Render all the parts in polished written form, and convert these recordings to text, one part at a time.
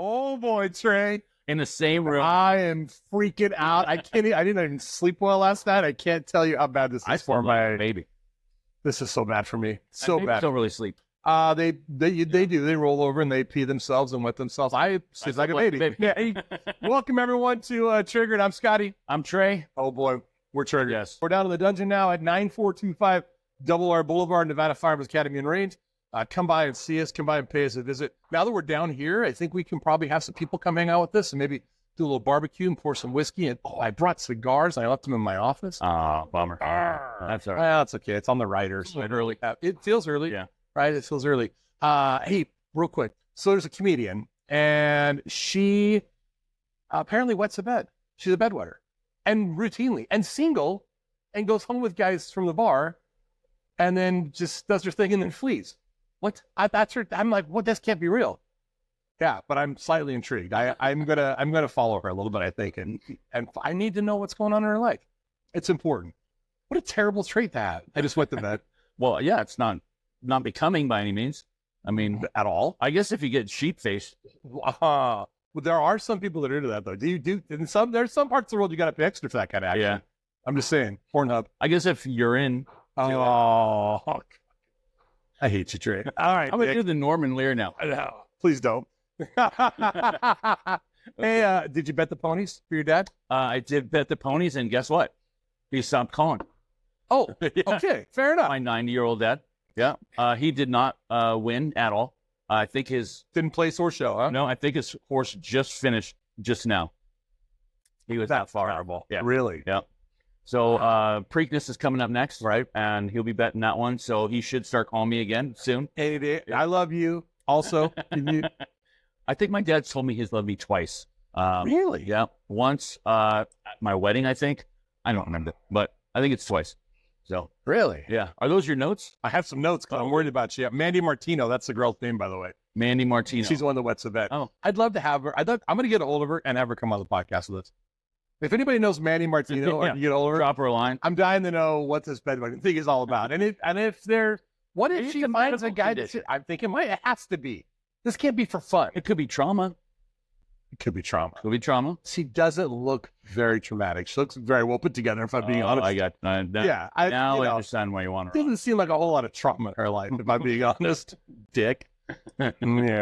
Oh boy, Trey. in the same room. I am freaking out. I didn't even sleep well last night. I can't tell you how bad this is for my baby. This is so bad for me. So And bad. don't really sleep. They do. They roll over and they pee themselves and wet themselves. I sleep like a baby. Yeah. Hey, welcome everyone to Triggered. I'm Scotty. I'm Trey. Oh boy, we're triggered. Yes. We're down in the dungeon now at 9425 Double R Boulevard, Nevada Firearms Academy and Range. Come by and see us. Come by and pay us a visit. Now that we're down here, I think we can probably have some people come hang out with us and maybe do a little barbecue and pour some whiskey. And I brought cigars. I left them in my office. Bummer. That's all right. Well, it's okay. It's on the writers. It's early. It feels early. Yeah. Right? It feels early. Hey, real quick. So there's a comedian, and she apparently wets a bed. She's a bedwetter, and routinely, and single, and goes home with guys from the bar, and then just does her thing and then flees. What? That's her. I'm like, what? This can't be real. Yeah, but I'm slightly intrigued. I'm gonna follow her a little bit, I think, and I need to know what's going on in her life. It's important. What a terrible trait to have. I just went to bed. Well, yeah, it's not becoming by any means. I mean, At all. I guess if you get sheep faced, Well, there are some people that are into that though. There's some parts of the world you got to pay extra for that kind of action. Yeah. I'm just saying. Pornhub. I guess if you're in, Oh, I hate you, Trey. All right, I'm gonna Nick. do the Norman Lear now. No, please don't. Hey, did you bet the ponies for your dad? I did bet the ponies, and guess what? He stopped calling. Oh, Yeah. okay, fair enough. My 90-year-old dad. Yeah. He did not win at all. I think his Didn't place or show, huh? I think his horse just finished just now. He was that far. Terrible. Yeah. Really? Yeah. So Preakness is coming up next, right? And he'll be betting that one. So he should start calling me again soon. Hey, I love you. Also, can you? I think my dad's told me he's loved me twice. Really? Yeah. Once at my wedding, I think. I don't remember, but I think it's twice. So Really? yeah. Are those your notes? I have some notes because I'm worried about you. Mandy Martino, that's the girl's name, by the way. Mandy Martino. She's the one that wets the bed. Oh. I'd love to have her. I'm going to get a hold of her and have her come on the podcast with us. If anybody knows Mandy Martino or Yeah. you get a hold of her, Drop her a line. I'm dying to know what this bedwetting thing is all about. And if what if Maybe she it's a finds a medical guy condition. I'm thinking, it has to be. This can't be for fun. It could be trauma. It could be trauma. Could be trauma. She doesn't look very traumatic. She looks very well put together, if I'm being honest. I got that. Yeah. Now I understand why you want her. Doesn't seem like a whole lot of trauma in her life, if I'm being honest. Dick. Yeah,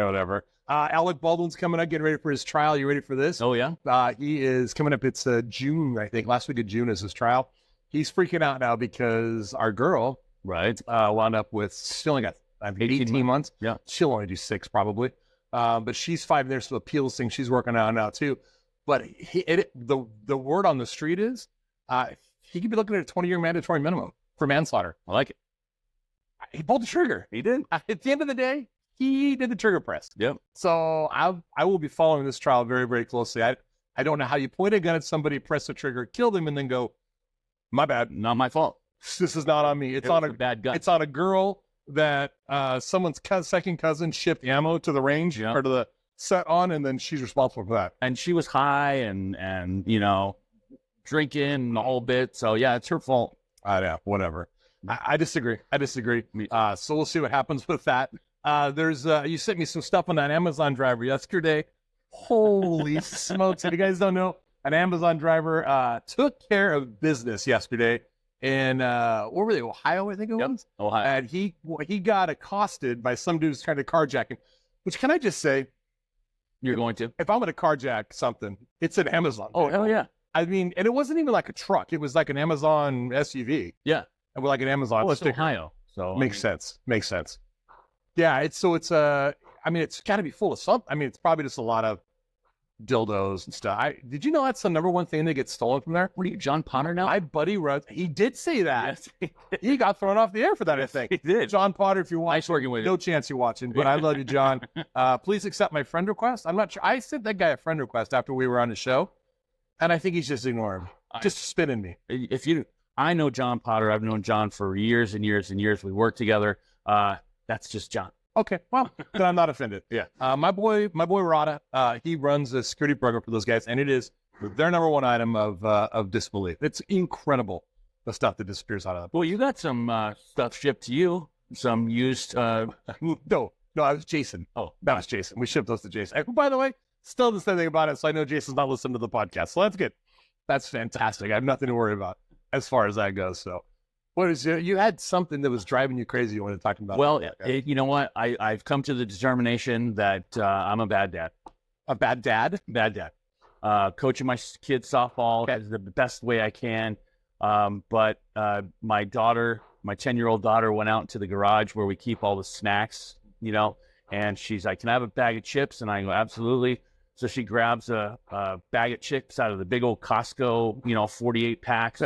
whatever. Alec Baldwin's coming up, getting ready for his trial. You ready for this? Oh yeah. He is coming up. It's June, I think. Last week of June is his trial. He's freaking out now because our girl Right. wound up with, she only got 18 months. Yeah. She'll only do 6 probably. But she's 5 years to appeals thing. She's working on now too. But the word on the street is he could be looking at a 20-year mandatory minimum for manslaughter. I like it. He pulled the trigger. He did. At the end of the day, he did the trigger press. Yep. So I will be following this trial very, very closely. I don't know how you point a gun at somebody, press the trigger, kill them, and then go, my bad. Not my fault. This is not on me. It's It on was a bad gun. It's on a girl that someone's second cousin shipped ammo to the range Yeah. or to the set on, and then she's responsible for that. And she was high and drinking the whole bit. So yeah, it's her fault. I know, whatever. I disagree. So we'll see what happens with that. There's you sent me some stuff on that Amazon driver yesterday. Holy smokes. If you guys don't know, an Amazon driver took care of business yesterday in where were they? Ohio, I think it was. Ohio. And he got accosted by some dudes trying to carjack him. Which, can I just say, You're going to? if I'm going to carjack something, it's an Amazon. Oh, vehicle. hell yeah. I mean, and it wasn't even like a truck. It was like an Amazon SUV. Yeah. And with like an Amazon Oh, it's sticker. Ohio. So Makes sense. Yeah, it's I mean, it's got to be full of something. I mean, it's probably just a lot of dildos and stuff. Did you know that's the number one thing that gets stolen from there? What are you, John Potter now? My buddy runs. He did say that. Yes, He got thrown off the air for that, I think. he did. John Potter, if you're watching, Nice working with you. no chance you're watching, but I love you, John. Please accept my friend request. I'm not sure. I sent that guy a friend request after we were on the show, and I think he's just ignoring me, just spinning me. I know John Potter. I've known John for years and years and years. We work together. That's just John. Okay, well, then I'm not offended. Yeah. My boy Rada, he runs a security program for those guys, and it is their number one item of disbelief. It's incredible, the stuff that disappears out of them. Well, you got some stuff shipped to you. Some used. No, I was Jason. Oh, that was Jason. We shipped those to Jason. By the way, Still the same thing about it. So I know Jason's not listening to the podcast. So that's good. That's fantastic. I have nothing to worry about as far as that goes. So what is it? You had something that was driving you crazy you wanted to talk about. Well, you know what? I've come to the determination that I'm a bad dad. A bad dad? Bad dad. Coaching my kids softball is the best way I can. But my daughter, my 10-year-old daughter, went out into the garage where we keep all the snacks, you know, and she's like, "Can I have a bag of chips?" And I go, "Absolutely." So she grabs a bag of chips out of the big old Costco, you know, 48 packs,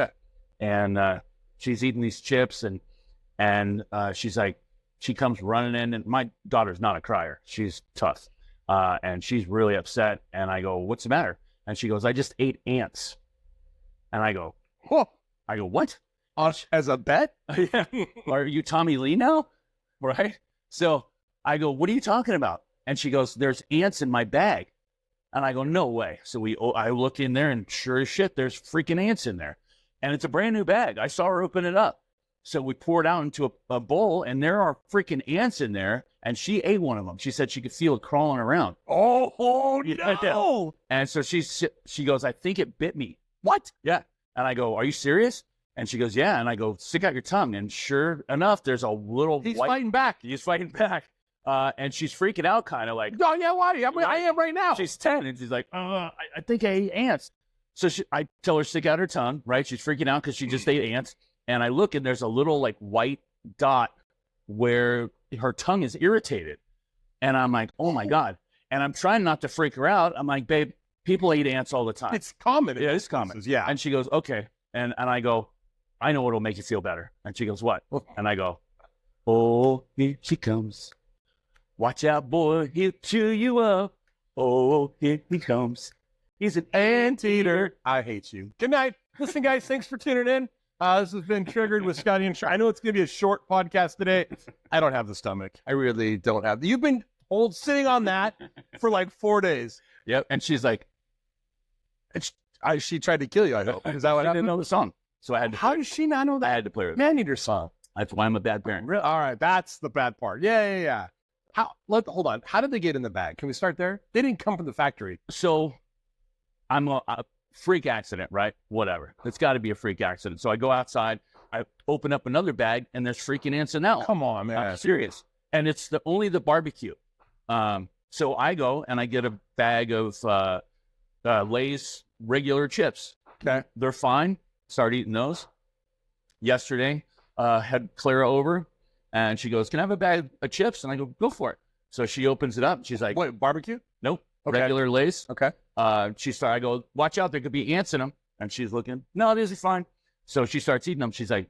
and she's eating these chips, and she's like, she comes running in, and my daughter's not a crier; she's tough, and she's really upset. And I go, "What's the matter?" And she goes, "I just ate ants." And I go, "Whoa!" I go, "What? As a bet? Yeah. Are you Tommy Lee now?" Right? So I go, "What are you talking about?" And she goes, "There's ants in my bag." And I go, "No way." So I look in there, and sure as shit, there's freaking ants in there. And it's a brand new bag. I saw her open it up. So we pour it out into a bowl, and there are freaking ants in there. And she ate one of them. She said she could feel it crawling around. Oh Yeah. no! And so she goes, "I think it bit me." What? Yeah. And I go, "Are you serious?" And she goes, "Yeah." And I go, "Stick out your tongue." And sure enough, there's a little He's white... fighting back. He's fighting back. And she's freaking out, kind of like, "Oh yeah, why? I am right now." She's 10, and she's like, I think I ate ants." So I tell her, stick out her tongue, right? She's freaking out because she just ate ants. And I look, and there's a little like white dot where her tongue is irritated. And I'm like, oh my God. And I'm trying not to freak her out. I'm like, "Babe, people eat ants all the time." It's common. Yeah, it's common. Yeah. And she goes, "Okay." And I go, "I know what'll make you feel better." And she goes, "What?" And I go, "Oh, here she comes. Watch out, boy, he'll chew you up. Oh, here he comes. He's an anteater." I hate you. Good night. Listen, guys, thanks for tuning in. This has been Triggered with Scotty and Trey. I know it's going to be a short podcast today. I don't have the stomach. I really don't have. You've been sitting on that for like 4 days. Yep. And she's like, she tried to kill you, I hope. Is that what I happened? didn't know the song. So I had to. How does she not know I that? had to play with it. Man-eater song. That's why I'm a bad parent. Really? All right, that's the bad part. Yeah. Hold on. How did they get in the bag? Can we start there? They didn't come from the factory. So I'm a freak accident, right? Whatever. It's got to be a freak accident. So I go outside, I open up another bag, and there's freaking ants in that one. Come on, man. I'm serious. And it's only the barbecue. So I go and I get a bag of Lay's regular chips. Okay. They're fine. Start eating those. Yesterday, had Clara over, and she goes, "Can I have a bag of chips?" And I go, "Go for it." So she opens it up. She's like, Wait, barbecue? "Nope, Okay. regular Lay's." Okay. I go, "Watch out, there could be ants in them." And she's looking, "No, it is fine." So she starts eating them. She's like,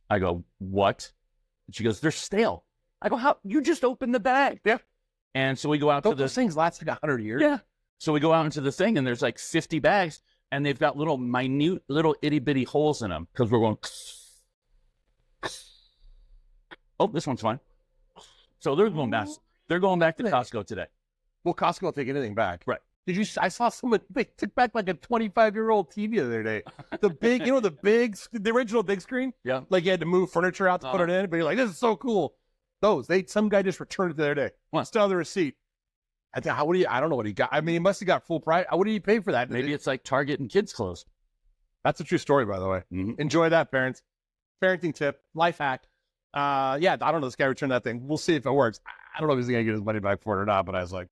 I go, "What?" And she goes, "They're stale." I go, "How? You just opened the bag." Yeah. And so we go out to Those things last like 100 years. Yeah. So we go out into the thing, and there's like 50 bags, and they've got little minute, little itty bitty holes in them because we're going. Oh, this one's fine. So they're going back. They're going back to Costco today. Well, Costco will take anything back. Right. Did you? I saw someone, they took back like a 25-year-old TV the other day. The big, the original big screen? Yeah. Like you had to move furniture out to put it in, but you're like, this is so cool. Some guy just returned it the other day. What? Still the receipt. I don't know what he got. I mean, he must have got full price. What did he pay for that? Maybe it's like Target and kids' clothes. That's a true story, by the way. Mm-hmm. Enjoy that, parents. Parenting tip, life hack. Yeah, I don't know. This guy returned that thing. We'll see if it works. I don't know if he's going to get his money back for it or not, but I was like,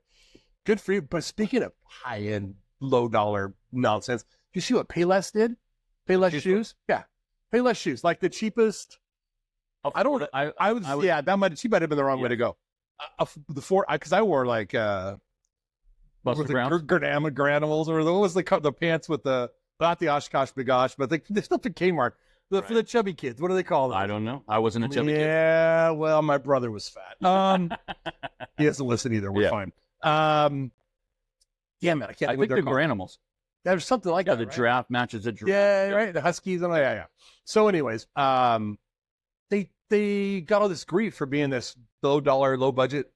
good for you. But speaking of high-end, low-dollar nonsense, you see what Payless did? Payless shoes? Yeah. Payless shoes. Like the cheapest. I don't. I would. Yeah, she might have been the wrong way to go. Because I wore like Buster Browns? Granimals, or what was the pants with not the Oshkosh Bagosh, but the stuff at Kmart for the chubby kids. What do they call them? I don't know. I wasn't a chubby kid. Yeah, well, my brother was fat. He doesn't listen either. We're fine. Yeah, man, I can't. I think they're Granimals. There's something like Yeah, that. the giraffe matches the giraffe. Yeah, right. The Huskies and yeah. So, anyways, they got all this grief for being this low-dollar, low-budget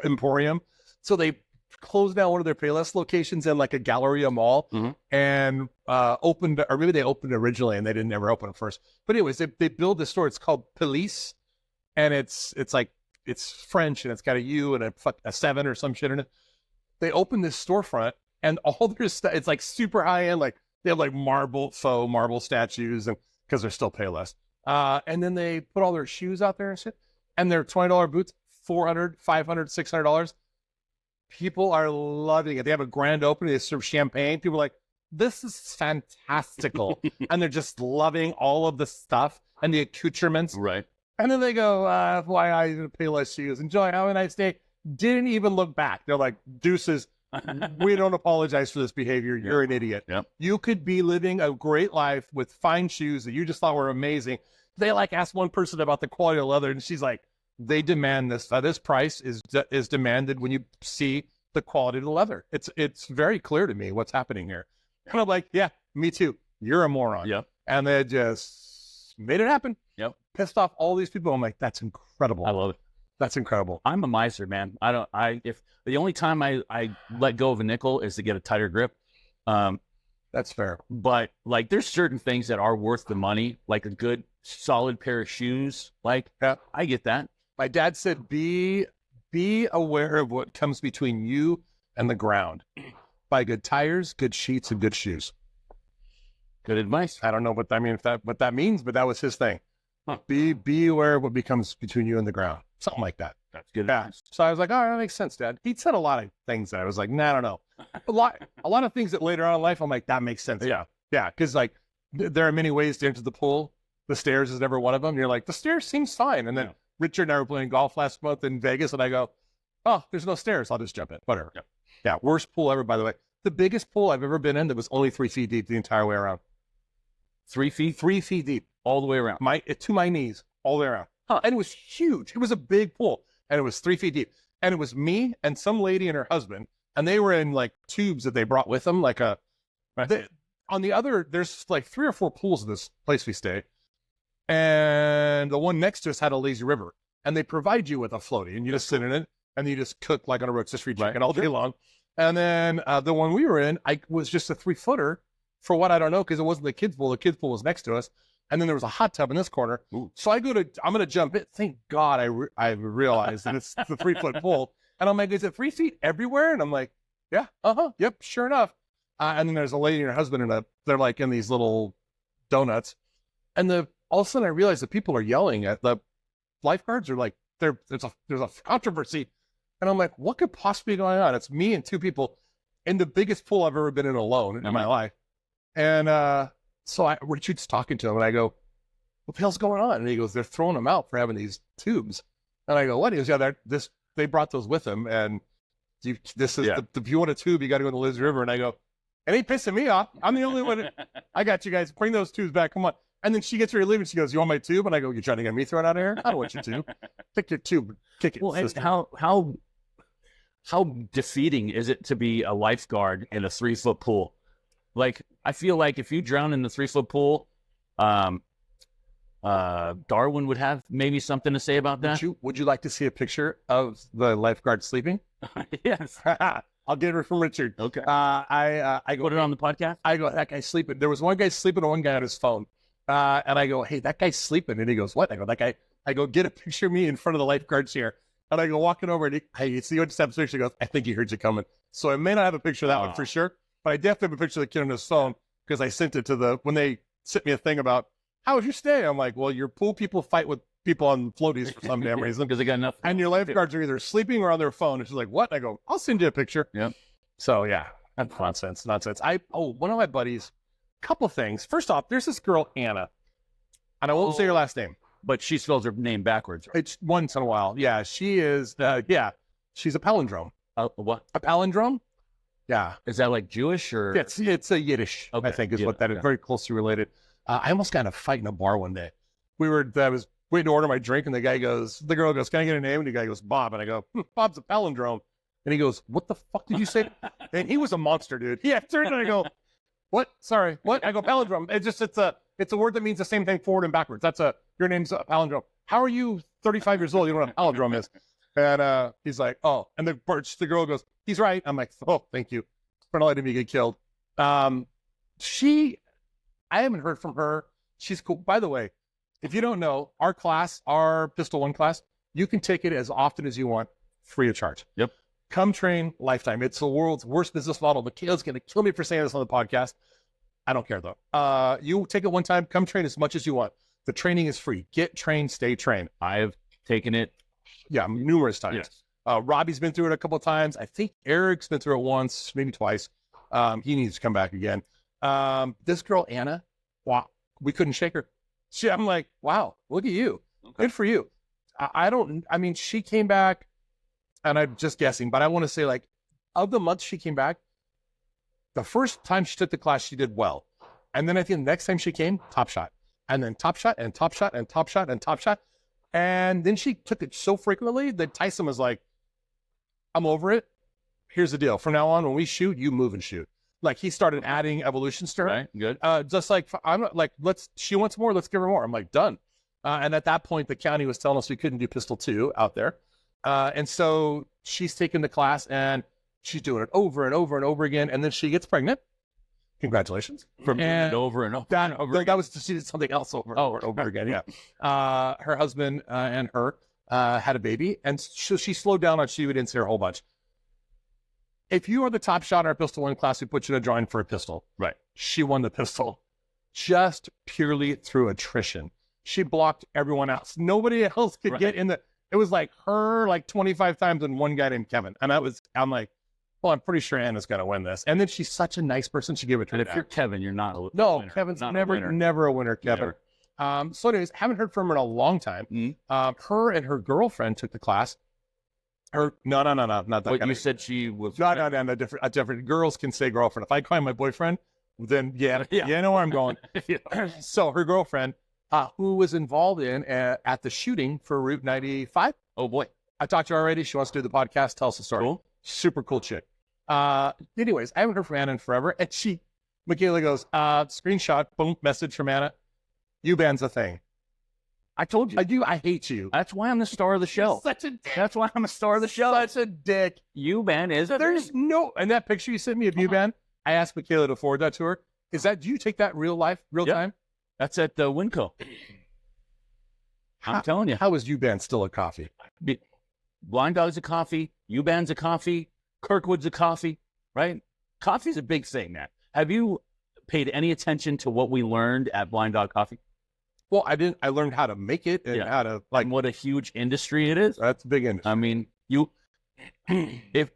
emporium. So they closed down one of their Payless locations in like a Galleria mall and opened, or maybe they opened originally and they didn't ever open it first. But anyways, they built this store. It's called Police, and it's French, and it's got a U and a 7 or some shit in it. they opened this storefront and all their stuff, it's like super high end. Like they have like faux marble statues and because they're still Payless. And then they put all their shoes out there and shit. And their $20 boots, $400, $500, $600. People are loving it. They have a grand opening. They serve champagne. People are like, this is fantastical. And they're just loving all of the stuff and the accoutrements. Right. And then they go, FYI, Payless shoes. Enjoy. Have a nice day. Didn't even look back. They're like, deuces. We don't apologize for this behavior. You're an idiot. Yep. You could be living a great life with fine shoes that you just thought were amazing. They like asked one person about the quality of leather, and she's like, they demand this. This price is demanded when you see the quality of the leather. It's very clear to me what's happening here. And I'm like, yeah, me too. You're a moron. Yep. And they just made it happen. Yep. Pissed off all these people. I'm like, that's incredible. I love it. That's incredible. I'm a miser, man. If the only time I let go of a nickel is to get a tighter grip. That's fair. But like, there's certain things that are worth the money, like a good solid pair of shoes. Like, yeah. I get that. My dad said, be aware of what comes between you and the ground. Buy good tires, good sheets, and good shoes. Good advice. I don't know what that means, but that was his thing. Huh. Be aware of what becomes between you and the ground. Something like that. That's good. Yeah. So I was like, oh, that makes sense, Dad. He said a lot of things that I was like, nah, I don't know. A lot of things that later on in life, I'm like, that makes sense. Yeah. Yeah. Because like there are many ways to enter the pool. The stairs is never one of them. You're like, the stairs seems fine. And then Richard and I were playing golf last month in Vegas, and I go, oh, there's no stairs. I'll just jump in. Whatever. Yeah. Yeah. Worst pool ever, by the way. The biggest pool I've ever been in that was only 3 feet deep the entire way around. 3 feet? 3 feet deep. All the way around. To my knees, all the way around. Huh. And it was huge. It was a big pool. And it was 3 feet deep. And it was me and some lady and her husband. And they were in like tubes that they brought with them. Like on the other, there's like 3 or 4 pools in this place we stay. And the one next to us had a lazy river. And they provide you with a floaty. And you just sit in it. And you just cook like on a rotisserie chicken all day long. And then the one we were in, I was just a 3-footer for what I don't know, because it wasn't the kids' pool. The kids' pool was next to us. And then there was a hot tub in this corner. Ooh. So I'm going to jump in. Thank God I realized that it's the 3-foot pool. And I'm like, is it 3 feet everywhere? And I'm like, yeah, yep, sure enough. And then there's a lady and her husband, and they're like in these little donuts. And all of a sudden I realized that people are yelling at the lifeguards, are like, there's a controversy. And I'm like, what could possibly be going on? It's me and 2 people in the biggest pool I've ever been in alone in my life. And so Richard's talking to him, and I go, what the hell's going on? And he goes, they're throwing them out for having these tubes. And I go, what? He goes, yeah, they brought those with them. And if you want a tube, you got to go to the Lazier River. And I go, it ain't pissing me off. I'm the only one. I got you guys. Bring those tubes back. Come on. And then she gets ready to leave, and she goes, you want my tube? And I go, you're trying to get me thrown out of here? I don't want your tube. Take your tube. Kick it. Well, and how defeating is it to be a lifeguard in a 3-foot pool? Like, I feel like if you drown in the 3-foot pool, Darwin would have maybe something to say about that. Would you like to see a picture of the lifeguard sleeping? Yes. I'll get it from Richard. Okay. I go, put it on the podcast. I go, that guy's sleeping. There was one guy sleeping and one guy on his phone. And I go, hey, that guy's sleeping. And he goes, what? I go, that guy. I go, get a picture of me in front of the lifeguard's here. And I go walking over, and hey, see what steps there? She goes, I think he heard you coming. So I may not have a picture of that one for sure, but I definitely have a picture of the kid on his phone, because I sent it to when they sent me a thing about, how was your stay? I'm like, well, your pool people fight with people on floaties for some damn reason. Because they got nothing. And your lifeguards are either sleeping or on their phone. And she's like, what? And I go, I'll send you a picture. Yeah. So yeah, that's nonsense. One of my buddies, couple things. First off, there's this girl, Anna, and I won't say her last name. But she spells her name backwards. Right? It's once in a while. Yeah, she is. She's a palindrome. What? A palindrome? Yeah. Is that like Jewish or? It's a Yiddish, I think, is what that is. Very closely related. I almost got in a fight in a bar one day. I was waiting to order my drink, and the girl goes, can I get a name? And the guy goes, Bob. And I go, Bob's a palindrome. And he goes, what the fuck did you say? And he was a monster, dude. He turned and I go, what? Sorry, what? I go, palindrome. It's a word that means the same thing forward and backwards. Your name's a palindrome. How are you 35 years old? You know what a palindrome is? And he's like, oh. And the girl goes, he's right. I'm like, oh, thank you for not letting me get killed. I haven't heard from her. She's cool. By the way, if you don't know, our Pistol 1 class, you can take it as often as you want, free of charge. Yep. Come train lifetime. It's the world's worst business model. Michaela's going to kill me for saying this on the podcast. I don't care though. You take it one time, come train as much as you want. The training is free. Get trained, stay trained. I have taken it. Yeah, numerous times. Yes. Robbie's been through it a couple of times. I think Eric's been through it once, maybe twice. He needs to come back again. This girl, Anna, wow, we couldn't shake her. I'm like, wow, look at you. Okay. Good for you. I mean, she came back, and I'm just guessing, but I want to say, like, of the months she came back, the first time she took the class, she did well. And then I think the next time she came, top shot. And then top shot and top shot and top shot and top shot. And then she took it so frequently that Tyson was like, I'm over it. Here's the deal. From now on, when we shoot, you move and shoot. Like, he started adding evolutions to her. Right, good. Just like, I'm not like, she wants more, let's give her more. I'm like, done. And at that point, the county was telling us we couldn't do pistol 2 out there. And so she's taken the class and she's doing it over and over and over again. And then she gets pregnant. Congratulations. From over and over. That was, she did something else over and over again. Yeah. Her husband and her had a baby. And so she slowed down on shooting and a whole bunch. If you are the top shot in our pistol 1 class, we put you in a drawing for a pistol. Right. She won the pistol just purely through attrition. She blocked everyone else. Nobody else could get in the, it was like her like 25 times and one guy named Kevin. And I'm like, well, I'm pretty sure Anna's going to win this. And then she's such a nice person. She gave it to her. And if you're Kevin, you're not a winner. No, Kevin's never a winner, Kevin. So anyways, haven't heard from her in a long time. Mm-hmm. Her and her girlfriend took the class. No, not that. But you said she was. No, a different. Girls can say girlfriend. If I call my boyfriend, then you know where I'm going. So her girlfriend, who was involved in at the shooting for Route 95. Oh boy, I talked to her already. She wants to do the podcast. Tell us the story. Cool. Super cool chick. Anyways, I haven't heard from Anna in forever, and Michaela goes, screenshot, boom, message from Anna. U-Band's a thing. I told you. I hate you. That's why I'm the star of the show. Such a dick. That's why I'm a star of the show. Such a dick. U-Band is a There's thing. no, and that picture you sent me of U-Band, I asked Michaela to forward that to her. Do you take that real time? That's at Winco. I'm telling you. How is U-Band still a coffee? Blind Dog's a coffee. U-Band's a coffee. Kirkwood's a coffee, right? Coffee's a big thing, man. Have you paid any attention to what we learned at Blind Dog Coffee? Well, I didn't. I learned how to make it and how to and what a huge industry it is. That's a big industry. I mean, if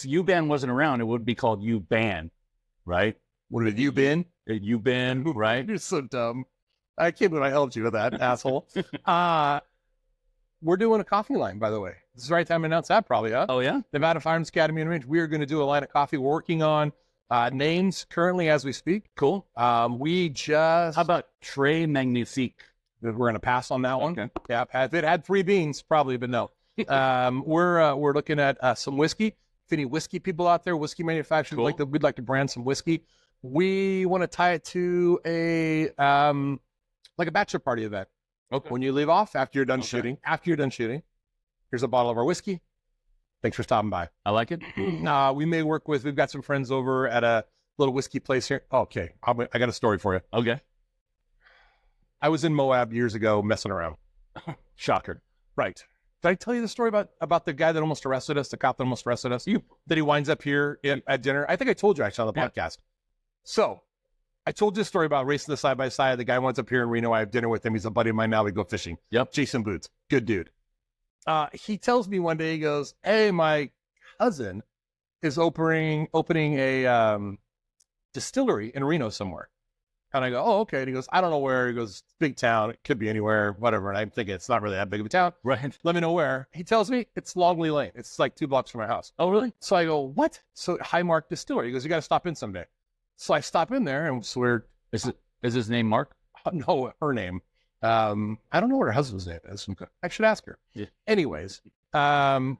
U-Band wasn't around, it would be called U-Band, right? What have you been? U-Band, right? You're so dumb. I can't believe I helped you with that, asshole. We're doing a coffee line, by the way. This is the right time to announce that, probably, huh? Oh, yeah? Nevada Firearms Academy and Range. We are going to do a line of coffee. We're working on names currently as we speak. Cool. How about Trey Magnifique? We're going to pass on that one. Okay. Yeah, if it had 3 beans, probably, but no. We're looking at some whiskey. If any whiskey people out there, whiskey manufacturers, cool. we'd like to brand some whiskey. We want to tie it to a bachelor party event. Okay. When you leave off after you're done shooting, here's a bottle of our whiskey. Thanks for stopping by. I like it. We may work with. We've got some friends over at a little whiskey place here. Okay, I got a story for you. Okay. I was in Moab years ago messing around. Shocker. Right. Did I tell you the story about the guy that almost arrested us, the cop that almost arrested us? That he winds up here at dinner? I think I told you actually on the podcast. So I told you a story about racing the side-by-side. The guy winds up here in Reno. I have dinner with him. He's a buddy of mine now. We go fishing. Yep. Jason Boots. Good dude. He tells me one day, he goes, hey, my cousin is opening a distillery in Reno somewhere. And I go, oh, okay. And he goes, I don't know where. He goes, big town. It could be anywhere, whatever. And I'm thinking it's not really that big of a town. Right. Let me know where. He tells me it's Longley Lane. It's like 2 blocks from my house. Oh, really? So I go, what? So Highmark Distillery. He goes, you got to stop in someday. So I stop in there and swear. Is his name Mark? No, her name. I don't know what her husband's name is. I should ask her. Yeah. Anyways,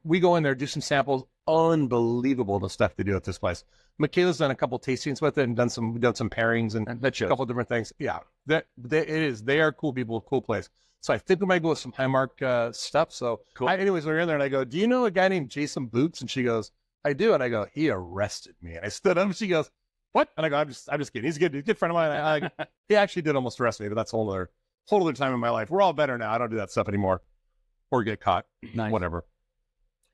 we go in there, do some samples. Unbelievable the stuff they do at this place. Michaela's done a couple tastings with it and done some pairings and a couple different things. Yeah, they are cool people, cool place. So I think we might go with some Highmark stuff. So cool. Anyways, we're in there and I go, do you know a guy named Jason Boots? And she goes, I do. And I go, he arrested me. And I stood up and she goes, what? And I go, I'm just kidding. He's a good friend of mine. He actually did almost arrest me, but that's a whole other time in my life. We're all better now. I don't do that stuff anymore or get caught. Nice. Whatever.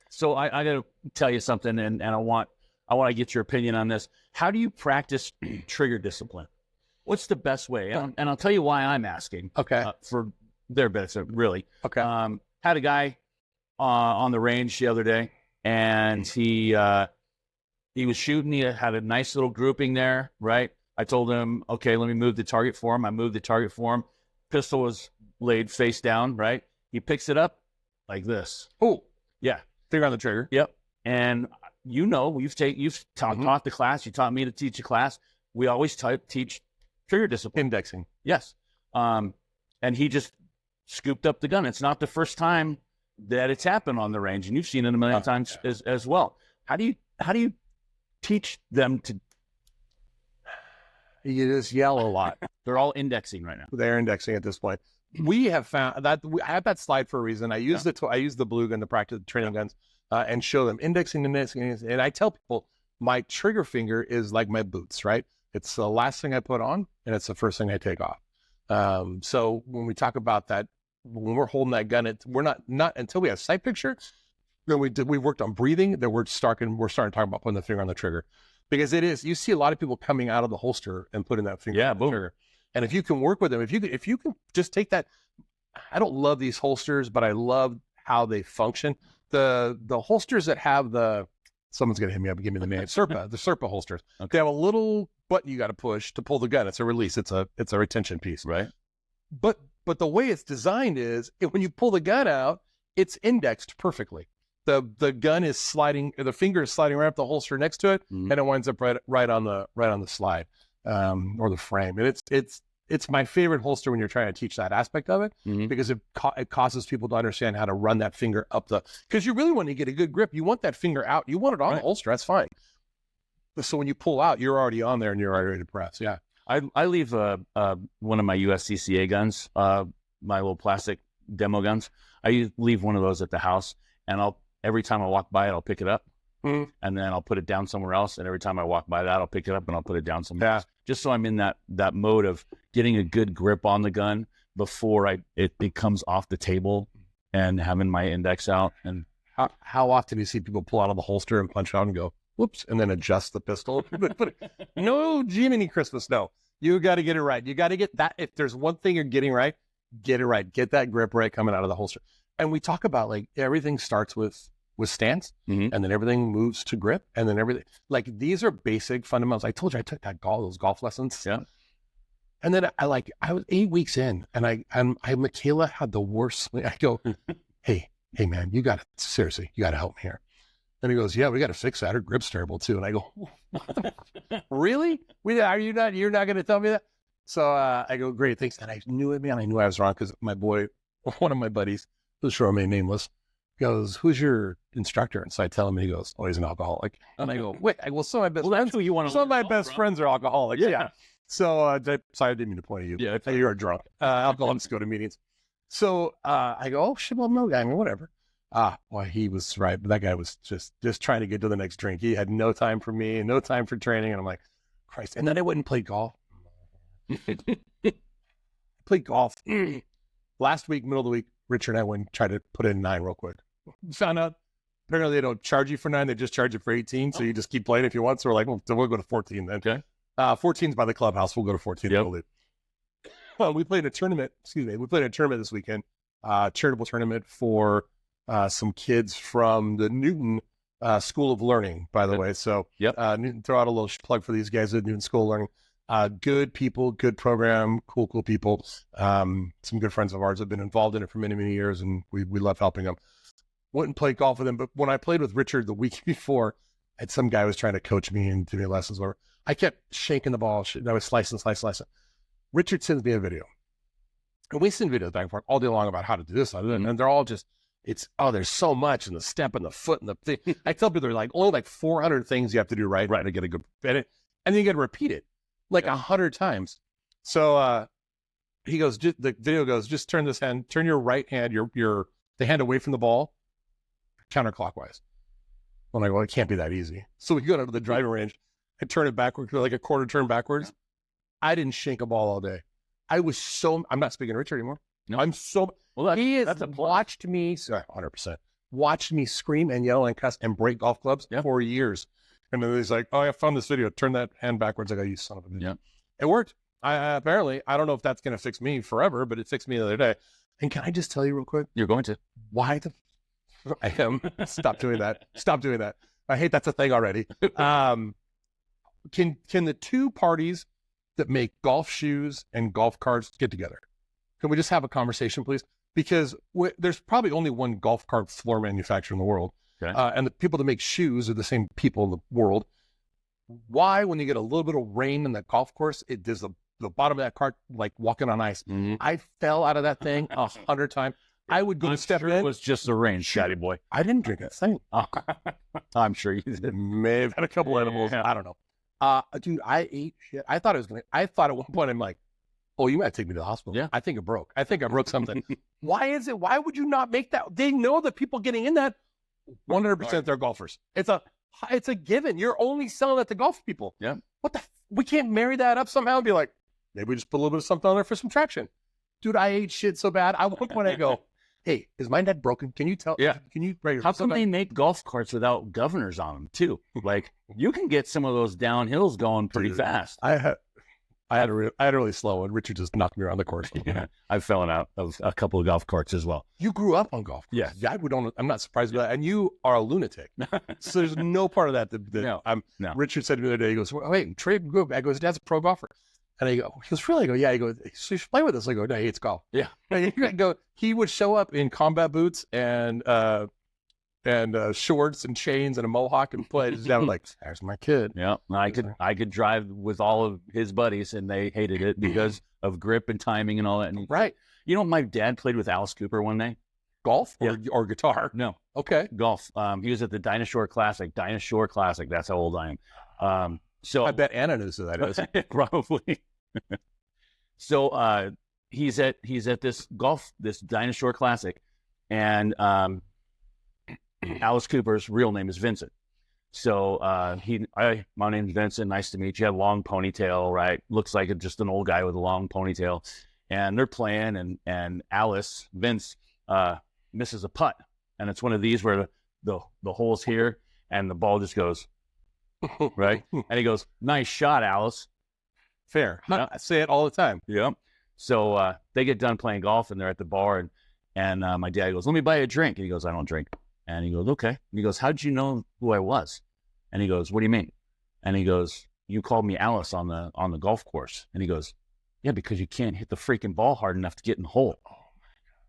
So I got to tell you something, and I want to get your opinion on this. How do you practice trigger discipline? What's the best way? And I'll tell you why I'm asking. Okay. For their benefit, really. Okay. Had a guy on the range the other day, and he was shooting. He had a nice little grouping there, right? I told him, okay, let me move the target for him. I moved the target for him. Pistol was laid face down, right? He picks it up like this. Oh, yeah. Finger on the trigger. Yep. And you've taught the class. You taught me to teach a class. We always teach trigger discipline. Indexing. Yes. And he just scooped up the gun. It's not the first time that it's happened on the range, and you've seen it a million times as well. How do you teach them to? You just yell a lot. They're all indexing right now. They're indexing at this point. We have found that I have that slide for a reason. I use I use the blue gun to practice training guns and show them indexing. And I tell people my trigger finger is like my boots, right? It's the last thing I put on, and it's the first thing I take off. So when we talk about that, when we're holding that gun, we're not until we have sight picture. Then we worked on breathing. Then we're starting to talk about putting the finger on the trigger, because you see a lot of people coming out of the holster and putting that finger on the trigger. And if you can work with them, if you can just take that, I don't love these holsters, but I love how they function. The holsters that have someone's gonna hit me up and give me the name, the Serpa holsters. Okay. They have a little button you got to push to pull the gun. It's a release. It's a retention piece. Right. But the way it's designed is when you pull the gun out, it's indexed perfectly. The gun is sliding, the finger is sliding right up the holster next to it, and it winds up right on the slide or the frame. And it's my favorite holster when you're trying to teach that aspect of it, because it causes people to understand how to run that finger up because you really want to get a good grip. You want that finger out. You want it on the holster. That's fine. So when you pull out, you're already on there and you're already ready to press. Yeah. I leave one of my USCCA guns, my little plastic demo guns. I leave one of those at the house, and every time I walk by it, I'll pick it up, and then I'll put it down somewhere else. And every time I walk by that, I'll pick it up and I'll put it down somewhere else. Just so I'm in that mode of getting a good grip on the gun before it comes off the table, and having my index out. And how often do you see people pull out of the holster and punch out and go, whoops, and then adjust the pistol? No, Jiminy Christmas, no. You got to get it right. You got to get that. If there's one thing you're getting right, get it right. Get that grip right coming out of the holster. And we talk about everything starts with stance, and then everything moves to grip, and then everything. These are basic fundamentals. I told you I took those golf lessons. Yeah. And then I was 8 weeks in, and Michaela had the worst swing. I go, hey man, you got to help me here. And he goes, yeah, we got to fix that. Her grip's terrible too. And I go, really? You're not going to tell me that? So I go, great, thanks. And I knew it, man. I knew I was wrong, because my boy, one of my buddies, who's sure remain nameless, goes, who's your instructor? And so I tell him, and he goes, oh, he's an alcoholic. And I go, wait, some of my best friends, who you want to some of my best friends are alcoholics. Yeah. So I didn't mean to point at you. Yeah, you're a drunk. Alcoholics go to meetings. So I go, oh shit, well, no guy, I mean, whatever. Boy, he was right. But that guy was just trying to get to the next drink. He had no time for me, no time for training. And I'm like, Christ. And then I went and played golf. Played golf. Last week, middle of the week, Richard and I went and tried to put in 9 real quick. Found out apparently they don't charge you for 9. They just charge you for 18. So you just keep playing if you want. So we're like, well, we'll go to 14 then. Okay. 14's by the clubhouse. We'll go to 14. Yep. We played a tournament. We played a tournament this weekend. Charitable tournament for some kids from the Newton School of Learning, by the way. So Newton, throw out a little plug for these guys at Newton School of Learning. Good people, good program, cool people. Some good friends of ours have been involved in it for many, many years, and we love helping them. Went and played golf with them, but when I played with Richard the week before, some guy was trying to coach me and give me lessons. Where I kept shaking the ball. I was slicing. Richard sends me a video, and we send videos back and forth all day long about how to do this, and they're all just. There's so much in the step and the foot and the thing. I tell people they're only 400 things you have to do right to get a good edit. And then you got to repeat it 100 times. So he goes, the video goes, just turn your right hand, the hand away from the ball, counterclockwise. Well, I go, it can't be that easy. So we go down to the driving range. I turn it backwards, a quarter turn backwards. I didn't shank a ball all day. I'm not speaking to Richard anymore. No. I'm so... Well, he has watched me, 100%. watched me scream and yell and cuss and break golf clubs for years. And then he's like, "Oh, I found this video. Turn that hand backwards." I go, "You son of a bitch." Yeah. It worked. Apparently, I don't know if that's going to fix me forever, but it fixed me the other day. And can I just tell you real quick? You're going to. Why the I am. Stop doing that. Stop doing that. I hate that's a thing already. Can the two parties that make golf shoes and golf carts get together? Can we just have a conversation, please? Because there's probably only one golf cart floor manufacturer in the world. Okay. And the people that make shoes are the same people in the world. Why, when you get a little bit of rain in the golf course, it does the bottom of that cart like walking on ice? Mm-hmm. I fell out of that thing 100 times. I would go to step in. It was just the rain, Chatty boy. I didn't drink that thing. I'm sure you did. May have had a couple edibles. I don't know. Dude, I ate shit. I thought at one point I'm like, oh, you might take me to the hospital. Yeah. I think it broke. I think I broke something. Why is it? Why would you not make that? They know that people getting in that 100% they're golfers. It's a given. You're only selling that to golf people. Yeah. We can't marry that up somehow and be like, maybe we just put a little bit of something on there for some traction. Dude, I ate shit so bad. At one point I go, hey, is my net broken? Can you tell? Yeah. Can you? How come they make golf carts without governors on them too? Like you can get some of those downhills going pretty fast. I had a really slow one. Richard just knocked me around the course. Yeah. I've fallen out of a couple of golf carts as well. You grew up on golf. Yeah. I'm not surprised by that. And you are a lunatic. So there's no part of that No. Richard said to me the other day, he goes, wait, Trey, go. I goes, Dad's a pro golfer. And he goes, really? I go, yeah. He goes, so you should play with us. I go, no, he hates golf. Yeah. And he would show up in combat boots and shorts and chains and a mohawk and play. Down like, there's my kid. Yeah. I could drive with all of his buddies and they hated it because of grip and timing and all that. And, right. You know, my dad played with Alice Cooper one day. Golf or guitar? No. Okay. Golf. He was at the Dinosaur Classic. That's how old I am. So I bet Anna knows who that is. Probably. So he's at this Dinosaur Classic, and Alice Cooper's real name is Vincent. So my name's Vincent. Nice to meet you. Long ponytail, right? Looks like just an old guy with a long ponytail. And they're playing, and Vince misses a putt, and it's one of these where the hole's here, and the ball just goes. Right? And he goes, nice shot, Alice. Fair. Yeah. I say it all the time. Yeah. So they get done playing golf and they're at the bar and my dad goes, let me buy you a drink. And he goes, I don't drink. And he goes, okay. And he goes, how'd you know who I was? And he goes, what do you mean? And he goes, you called me Alice on the golf course. And he goes, yeah, because you can't hit the freaking ball hard enough to get in the hole.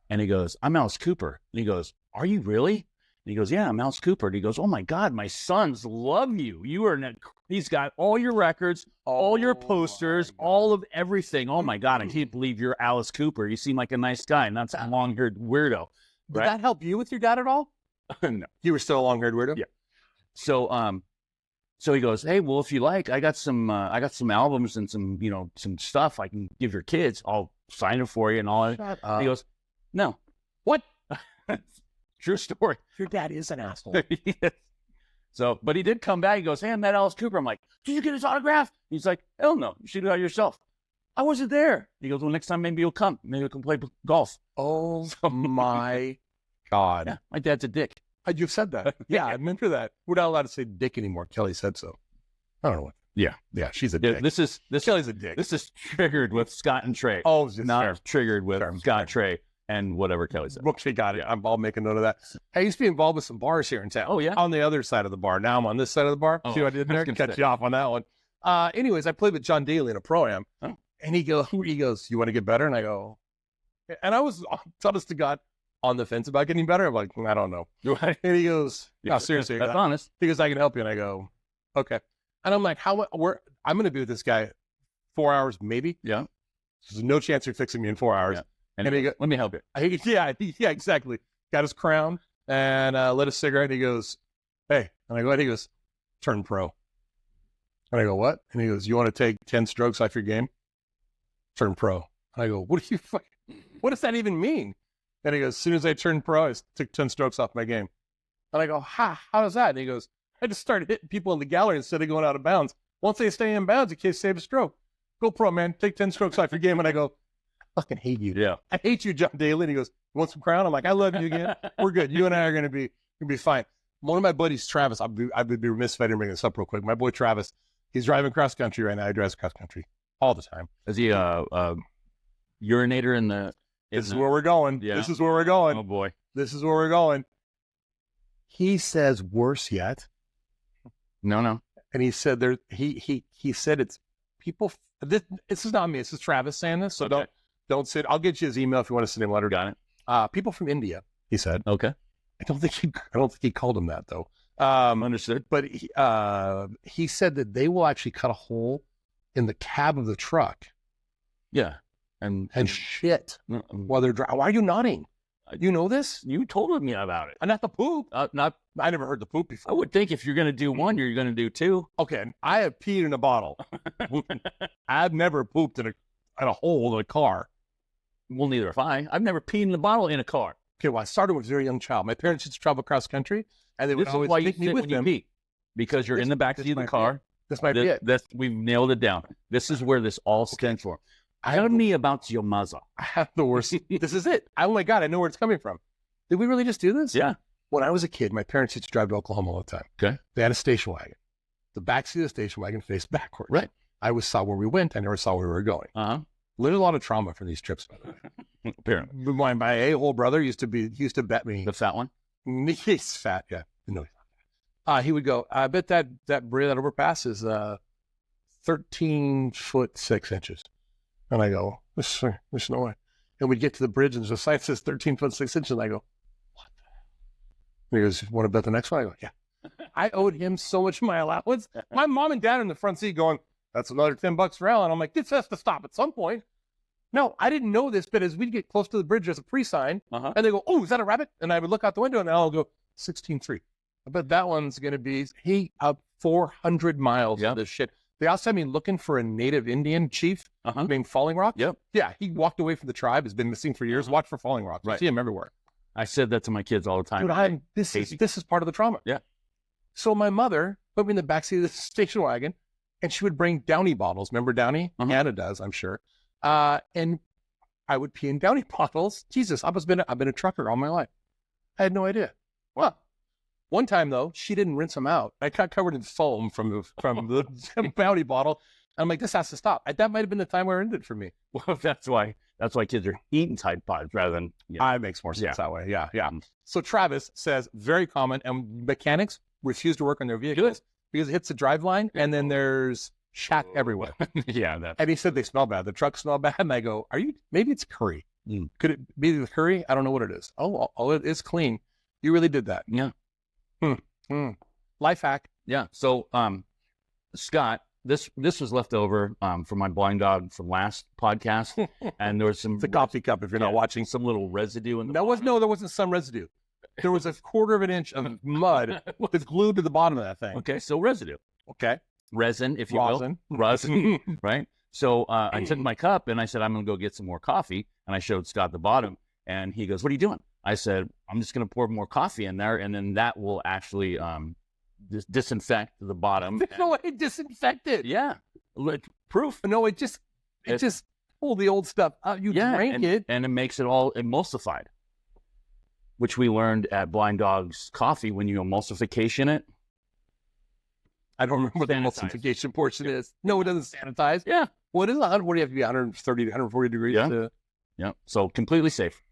And he goes, I'm Alice Cooper. And he goes, are you really? And he goes, yeah, I'm Alice Cooper. And he goes, oh my God, my sons love you. He's got all your records, all your posters, all of everything. Oh my God, I can't believe you're Alice Cooper. You seem like a nice guy, not some long-haired weirdo. Did that help you with your dad at all? No. You were still a long-haired weirdo? Yeah. So he goes, hey, well, if you like, I got some albums and some stuff I can give your kids. I'll sign it for you and all that. Shut up. He goes, no. What? True story. Your dad is an asshole. Yes. So, but he did come back. He goes, hey, I met Alice Cooper. I'm like, did you get his autograph? He's like, hell no. You should do it yourself. I wasn't there. He goes, well, next time maybe you'll come. Maybe we can play golf. Oh, my God. Yeah, my dad's a dick. You've said that. Yeah, I remember that. We're not allowed to say dick anymore. Kelly said so. I don't know what. Yeah. Yeah, she's a dick. Kelly's a dick. This is triggered with Scott and Trey. Oh, it's just not triggered with Scott Trey. And whatever Kelly said. Brooke, she got it. I'll make a note of that. I used to be involved with some bars here in town. Oh, yeah? On the other side of the bar. Now I'm on this side of the bar. Oh, see what I did there? Catch you off on that one. Anyways, I played with John Daly in a Pro-Am. Oh. And he goes, you want to get better? And I go, and I was, honest to God, on the fence about getting better. I'm like, I don't know. And he goes, no, seriously. That's honest. He goes, I can help you. And I go, okay. And I'm like, I'm going to be with this guy 4 hours, maybe. Yeah. There's no chance you're fixing me in 4 hours. Yeah. And he goes, let me help you. Yeah, exactly. Got his crown and lit a cigarette. And he goes, hey. And I go, and he goes, turn pro. And I go, what? And he goes, you want to take 10 strokes off your game? Turn pro. And I go, what does that even mean? And he goes, as soon as I turned pro, I took 10 strokes off my game. And I go, how does that? And he goes, I just started hitting people in the gallery instead of going out of bounds. Once they stay in bounds, you can't save a stroke. Go pro, man. Take 10 strokes off your game. And I go, fucking hate you. Yeah. I hate you, John Daly. And he goes, you want some Crown? I'm like, I love you again. We're good. You and I are going to be fine. One of my buddies, Travis, I'd be remiss if I didn't bring this up real quick. My boy, Travis, he's driving cross country right now. He drives cross country all the time. Is he a urinator in the... This is where we're going. Yeah. This is where we're going. Oh, boy. This is where we're going. He says worse yet. No. And he said he said it's people. This is not me. This is Travis saying this. So Okay. don't sit. I'll get you his email if you want to send him a letter. Got it. People from India. He said. Okay. I don't think he called him that though. Understood. But he said that they will actually cut a hole in the cab of the truck Yeah. And shit uh, while they're driving. Why are you nodding? You know this? you told me about it. Not the poop. Not. I never heard the poop before. I would think if you're going to do one, you're going to do two. Okay, I have peed in a bottle. I've never pooped in a hole in a car. Well, neither have I. I've never peed in a bottle in a car. Okay, well, I started with a very young child. My parents used to travel across country, and they would This is always why you take me sit with when you them. pee, because you're in the back seat of the car. This might be it. We've nailed it down. This is where this all stems from. Tell me about your mother. I have the worst. This is it. Oh my God, I know where it's coming from. Did we really just do this? Yeah. When I was a kid, my parents used to drive to Oklahoma all the time. Okay. They had a station wagon. The back seat of the station wagon faced backwards. Right. I always saw where we went. I never saw where we were going. Lived a lot of trauma from these trips, by the way. Apparently. My a-hole brother used to bet me. The fat one? He's fat, yeah. No, he's not fat. He would go, I bet that bridge, that overpass is 13 foot 6 inches. And I go, there's no way. And we'd get to the bridge and the sign that says 13 foot 6 inches. And I go, what the hell? And he goes, want to bet the next one? I go, yeah. I owed him so much of my allowance. My mom and dad are in the front seat going, that's another $10 for Alan. I'm like, this has to stop at some point. No, I didn't know this, but as we'd get close to the bridge, there's a pre-sign. And they go, oh, is that a rabbit? And I would look out the window and I'll go, 16.3. I bet that one's going to be, up 400 miles of this shit. They also had me looking for a native Indian chief named Falling Rock. Yep. Yeah, he walked away from the tribe, has been missing for years. Watch for Falling Rock. You see him everywhere. I said that to my kids all the time. Dude, this is part of the trauma. Yeah. So my mother put me in the backseat of the station wagon, and she would bring Downy bottles. Remember Downy? Anna does, I'm sure. And I would pee in Downy bottles. Jesus, I've been a trucker all my life. I had no idea. Well, one time though, she didn't rinse them out. I got covered in foam from the Downy bottle. And I'm like, this has to stop. That might have been the time where it ended for me. Well, that's why kids are eating Tide Pods rather than. Yeah. It makes more sense that way. Yeah. So Travis says very common, and mechanics refuse to work on their vehicles because it hits the drive line, and then there's shat everywhere. Yeah. And he said they smell bad. The trucks smell bad. And I go, maybe it's curry. Could it be the curry? I don't know what it is. Oh, it is clean. You really did that. Yeah. Life hack. Yeah. So, Scott, this was left over from my blind dog from last podcast, and there was some. It's a coffee cup if you're not watching. Some little residue in the. There wasn't some residue. There was a quarter of an inch of mud that's glued to the bottom of that thing. Okay, so residue. Okay. Resin, if you will. Rosin, right? So I took my cup and I said, I'm going to go get some more coffee. And I showed Scott the bottom. And he goes, what are you doing? I said, I'm just going to pour more coffee in there. And then that will actually disinfect the bottom. There's no way it disinfected. Yeah. Proof. No, it just pulled the old stuff out. You drank it. And it makes it all emulsified, which we learned at Blind Dog's Coffee when you emulsification it. I don't remember what the emulsification portion is. No, it doesn't sanitize. Yeah. What is it? What do you have to be 130 to 140 degrees? Yeah. So completely safe.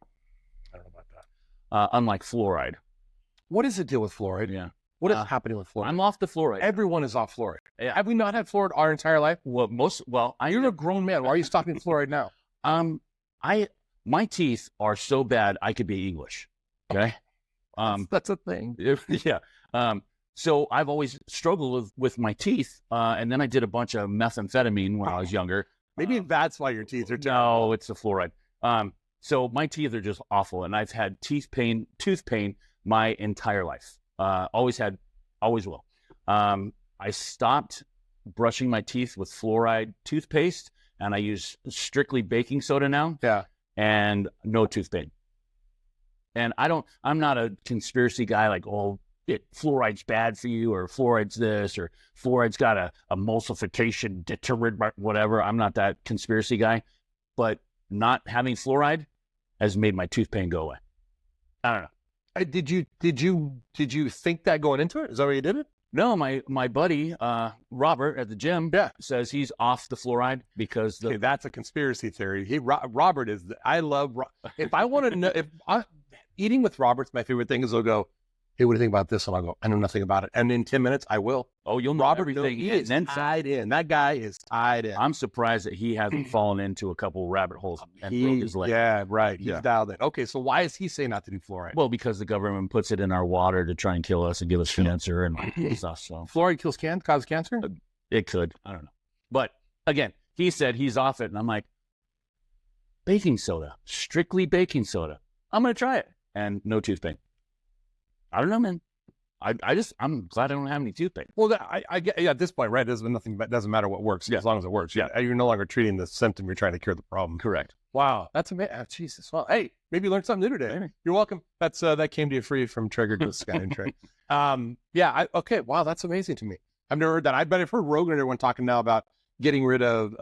I don't know about that. Unlike fluoride. What is the deal with fluoride? Yeah. What is happening with fluoride? I'm off the fluoride. Everyone is off fluoride. Yeah. Have we not had fluoride our entire life? You're a grown man. Why are you stopping fluoride now? My teeth are so bad I could be English. Okay. That's a thing. Yeah. So I've always struggled with my teeth. And then I did a bunch of methamphetamine when I was younger. Maybe that's why your teeth are terrible. No, it's the fluoride. So my teeth are just awful. And I've had tooth pain my entire life. Always will. I stopped brushing my teeth with fluoride toothpaste, and I use strictly baking soda now. Yeah. And no tooth pain. And I'm not a conspiracy guy like, fluoride's bad for you, or fluoride's this, or fluoride's got a emulsification deterrent, whatever. I'm not that conspiracy guy. But not having fluoride has made my tooth pain go away. I don't know. Did you think that going into it? Is that why you did it? No, my buddy Robert at the gym says he's off the fluoride because Okay, that's a conspiracy theory. Robert is. I love. If I want to know, eating with Robert's my favorite thing is they'll go, hey, what do you think about this? And I'll go, I know nothing about it. And in 10 minutes, I will. Oh, you'll know Robert, everything. he is tied in. That guy is tied in. I'm surprised that he hasn't fallen into a couple rabbit holes and broke his leg. Yeah, right. He's dialed in. Okay, so why is he saying not to do fluoride? Well, because the government puts it in our water to try and kill us and give us cancer and stuff. So fluoride causes cancer? It could. I don't know. But again, he said he's off it. And I'm like, baking soda, strictly baking soda. I'm going to try it. And no tooth pain. I don't know, man. I'm glad I don't have any tooth pain. Well, I get at this point, right? It doesn't matter what works as long as it works. Yeah, you're no longer treating the symptom; you're trying to cure the problem. Correct. Wow, that's amazing. Oh, Jesus. Well, hey, maybe you learned something new today. You're welcome. That's that came to you free from Triggered with Scott and Trey. Okay. Wow, that's amazing to me. I've never heard that. I bet I've heard Rogan and everyone talking now about getting rid of they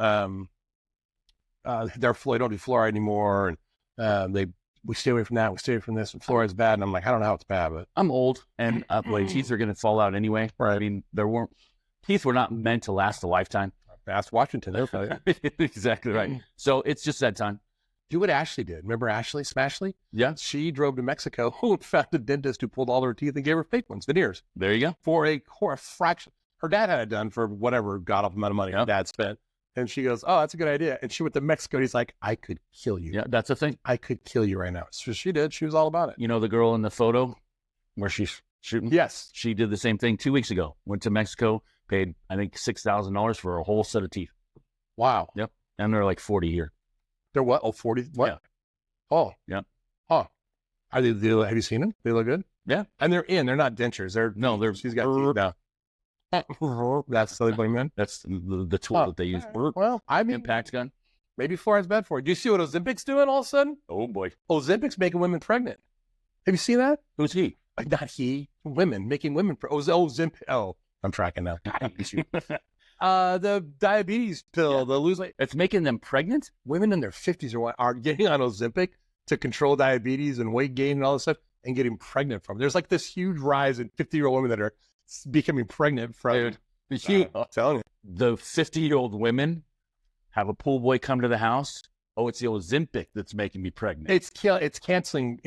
don't do fluoride anymore, and we stay away from that. We stay away from this. And fluoride's bad. And I'm like, I don't know how it's bad, but I'm old and my teeth are going to fall out anyway. Right. I mean, teeth were not meant to last a lifetime. Ask Washington. They'll tell you. Exactly right. So it's just that time. Do what Ashley did. Remember Ashley Smashley? Yeah. She drove to Mexico and found a dentist who pulled all her teeth and gave her fake ones, veneers. There you go. For a fraction. Her dad had it done for whatever god awful amount of money her dad spent. And she goes, oh, that's a good idea. And she went to Mexico. And he's like, I could kill you. Yeah, that's the thing. I could kill you right now. So she did. She was all about it. You know the girl in the photo where she's shooting? Yes. She did the same thing 2 weeks ago. Went to Mexico, paid, I think, $6,000 for a whole set of teeth. Wow. Yep. And they're like 40 here. They're what? Oh, 40? What? Yeah. Oh. Yeah. Oh. Have you seen them? They look good? Yeah. And they're not dentures. She's got teeth now. That's silly boy man. That's the tool that they use. Well, I mean, impact gun. Maybe fluoride's bad for you. Do you see what Ozempic's doing all of a sudden? Oh boy, Ozempic's making women pregnant. Have you seen that? Who's he? Not he. Women making women. Ozempic. Oh, I'm tracking now. The diabetes pill. The lose weight. It's making them pregnant. Women in their 50s are getting on Ozempic to control diabetes and weight gain and all this stuff, and getting pregnant from it. There's like this huge rise in 50-year-old women that are becoming pregnant from it. I'm telling you. The 50-year-old women have a pool boy come to the house. Oh, it's the Ozempic that's making me pregnant. It's canceling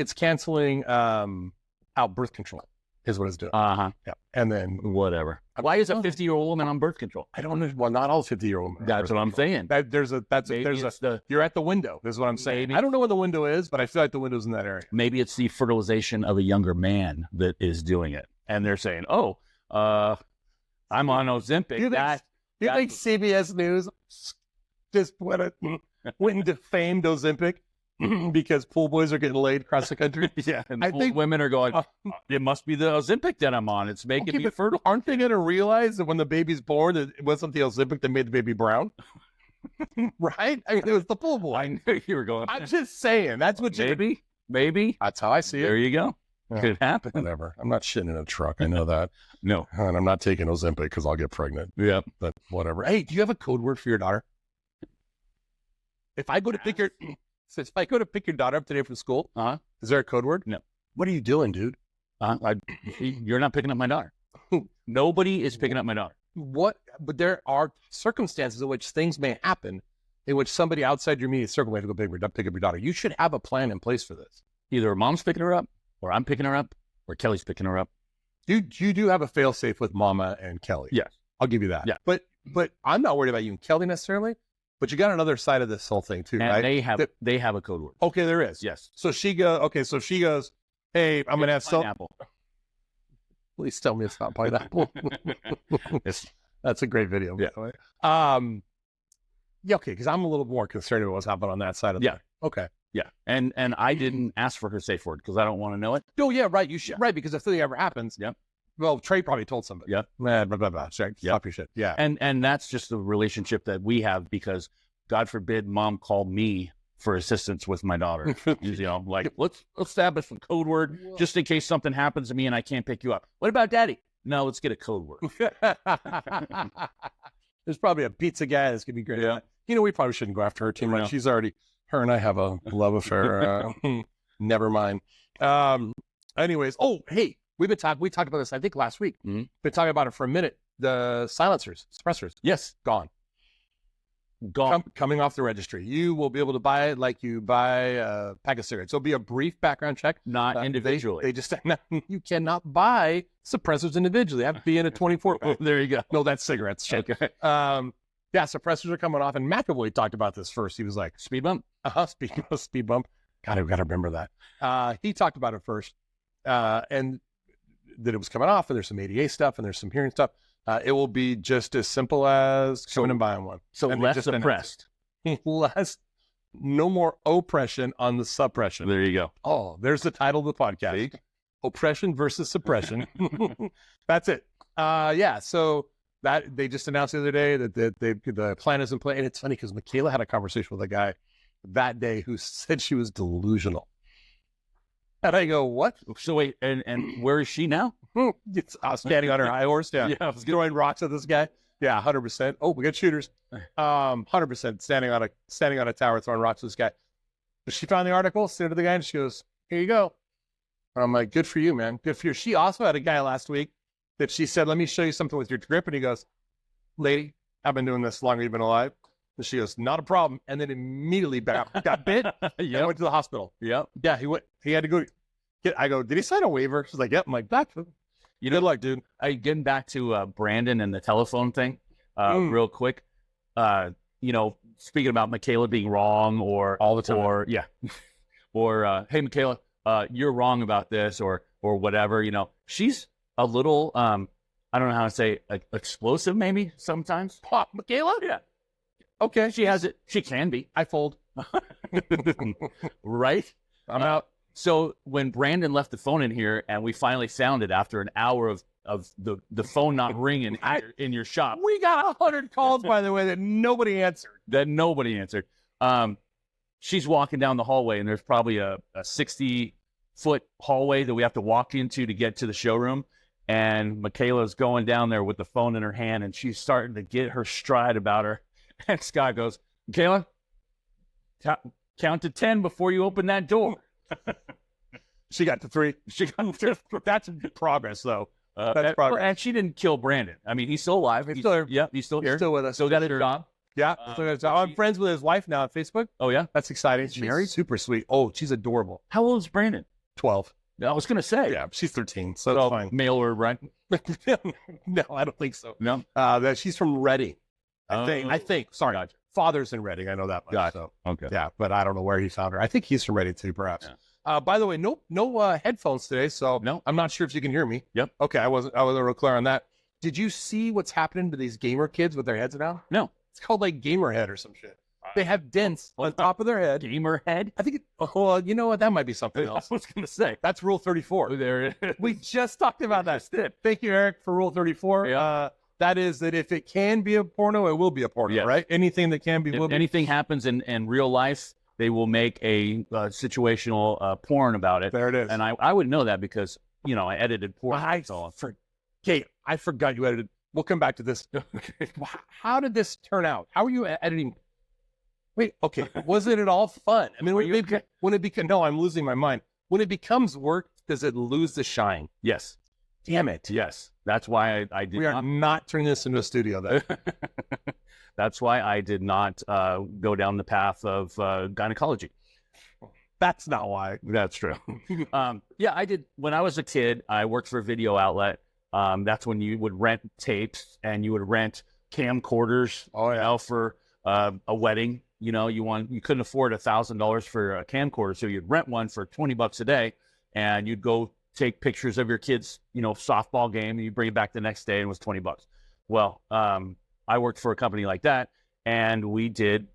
out birth control is what it's doing. Uh-huh. Yeah. And then whatever. Why is a 50-year-old woman on birth control? I don't know. Well, not all 50-year-old women. That's what I'm saying. You're at the window. This is what I'm saying. I don't know what the window is, but I feel like the window's in that area. Maybe it's the fertilization of a younger man that is doing it. And they're saying, oh, I'm on Ozempic. Do you think CBS News just went and defamed Ozempic because pool boys are getting laid across the country? Yeah, and I think women are going, it must be the Ozempic that I'm on. It's making me fertile. Aren't they going to realize that when the baby's born, it wasn't the Ozempic that made the baby brown? Right? I mean, it was the pool boy. I knew you were going. I'm just saying. That's what Maybe. That's how I see it. There you go. Could happen. Whatever. I'm not shitting in a truck. I know that. No. And I'm not taking Ozempic because I'll get pregnant. Yeah. But whatever. Hey, do you have a code word for your daughter? If I go to pick your daughter up today from school, is there a code word? No. What are you doing, dude? You're not picking up my daughter. Nobody is picking up my daughter. What? But there are circumstances in which things may happen in which somebody outside your immediate circle may have to go pick up your daughter. You should have a plan in place for this. Either mom's picking her up, or I'm picking her up, or Kelly's picking her up. You do have a fail-safe with Mama and Kelly. Yes. I'll give you that. Yeah. But I'm not worried about you and Kelly necessarily, but you got another side of this whole thing too, and right? They have a code word. Okay, there is. Yes. So she goes, hey, I'm going to have pineapple. Please tell me it's not pineapple. That's a great video. Yeah. Yeah, okay, because I'm a little more concerned about what's happening on that side of the Okay. Yeah. And I didn't ask for her safe word because I don't want to know it. Oh, yeah, right. You should. Right, because if something ever happens, well, Trey probably told somebody. Yeah. Blah, blah, blah. Stop your shit. Yeah. And that's just the relationship that we have because, God forbid, mom called me for assistance with my daughter. Like, let's establish a code word just in case something happens to me and I can't pick you up. What about daddy? No, let's get a code word. There's probably a pizza guy that's going to be great. Yeah. We probably shouldn't go after her too much. No. She's already, Her and I have a love affair. Never mind. Anyways, oh, hey, we talked about this, I think, last week. Mm-hmm. Been talking about it for a minute. The silencers, suppressors. Yes. Gone. Coming off the registry. You will be able to buy it like you buy a pack of cigarettes. It'll be a brief background check. Not individually. They just, you cannot buy suppressors individually. They have to be in a 24 pack. Oh, there you go. No, that's cigarettes. Shit. Okay. Yeah, suppressors are coming off. And McAvoy talked about this first. He was like, Speed bump. Speed bump. God, I've got to remember that. He talked about it first. And that it was coming off, and there's some ADA stuff, and there's some hearing stuff. It will be just as simple as going and buying one. So and less suppressed. No more oppression on the suppression. There you go. Oh, there's the title of the podcast. See? Oppression versus suppression. That's it. Yeah, so that they just announced the other day that the plan is in play. And it's funny because Michaela had a conversation with a guy that day who said she was delusional. And I go, what? So wait, and where is she now? I was standing on her high horse. Yeah, I was throwing rocks at this guy. Yeah, 100%. Oh, we got shooters. 100% standing on a tower throwing rocks at this guy. But she found the article, sent it to the guy, and she goes, "Here you go." And I'm like, "Good for you, man. Good for you." She also had a guy last week that she said, "Let me show you something with your grip," and he goes, "Lady, I've been doing this longer you've been alive." And she goes, "Not a problem." And then immediately got bit. Yeah, went to the hospital. Yep. Yeah, he had to go. I go, "Did he sign a waiver?" She's like, "Yep." I'm like, "Back." You know, good luck, dude. Getting back to Brandon and the telephone thing, real quick. You know, speaking about Michaela being wrong, or all the time, or hey, Michaela, you're wrong about this, or whatever. You know, she's a little, I don't know how to say, explosive, maybe sometimes. Pop, Michaela. Yeah. Okay. She has it. She can be. I fold. Right. I'm out. So when Brandon left the phone in here, and we finally found it after an hour of the phone not ringing in your shop. We got 100 calls, by the way, that nobody answered. She's walking down the hallway, and there's probably a 60-foot hallway that we have to walk into to get to the showroom. And Michaela's going down there with the phone in her hand, and she's starting to get her stride about her. And Scott goes, "Michaela, count to 10 before you open that door." She got to 3. That's progress, though. That's progress. And she didn't kill Brandon. I mean, he's still alive. He's still here. Yeah, he's still here. He's still with us. Still got a job. Yeah. I'm friends with his wife now on Facebook. Oh, yeah? That's exciting. She's married? Super sweet. Oh, she's adorable. How old is Brandon? 12. I was going to say. Yeah, she's 13, so it's fine. Mail order, right? No, I don't think so. No? She's from Reading. I think. Sorry. Gotcha. Father's in Reading. I know that much. Gotcha. So. Okay. Yeah, but I don't know where he found her. I think he's from Reading too, perhaps. Yeah. By the way, no headphones today, so no. I'm not sure if you can hear me. Yep. Okay, I wasn't real clear on that. Did you see what's happening to these gamer kids with their heads down? No. It's called like gamer head or some shit. They have dents on top of their head. Gamer head? I think well, you know what? That might be something else. I was going to say. That's Rule 34. There it is. We just talked about that. Thank you, Eric, for Rule 34. Yeah. That is that if it can be a porno, it will be a porno, yes. Right? Anything that can be will if be. Anything happens in real life, they will make a situational porn about it. There it is. And I would know that because, I edited porn. I forgot you edited. We'll come back to this. How did this turn out? How are you editing? Wait, okay. Wasn't it all fun? I mean, when it becomes, no, I'm losing my mind. When it becomes work, does it lose the shine? Yes. Damn it. Yes. That's why I did We are not turning this into a studio, though. That's why I did not go down the path of gynecology. That's not why. That's true. Yeah, I did. When I was a kid, I worked for a video outlet. That's when you would rent tapes and you would rent camcorders. Oh, yeah. For a wedding. You couldn't afford $1,000 for a camcorder, so you'd rent one for $20 a day, and you'd go take pictures of your kid's, softball game, and you bring it back the next day, and it was $20. Well, I worked for a company like that, and we did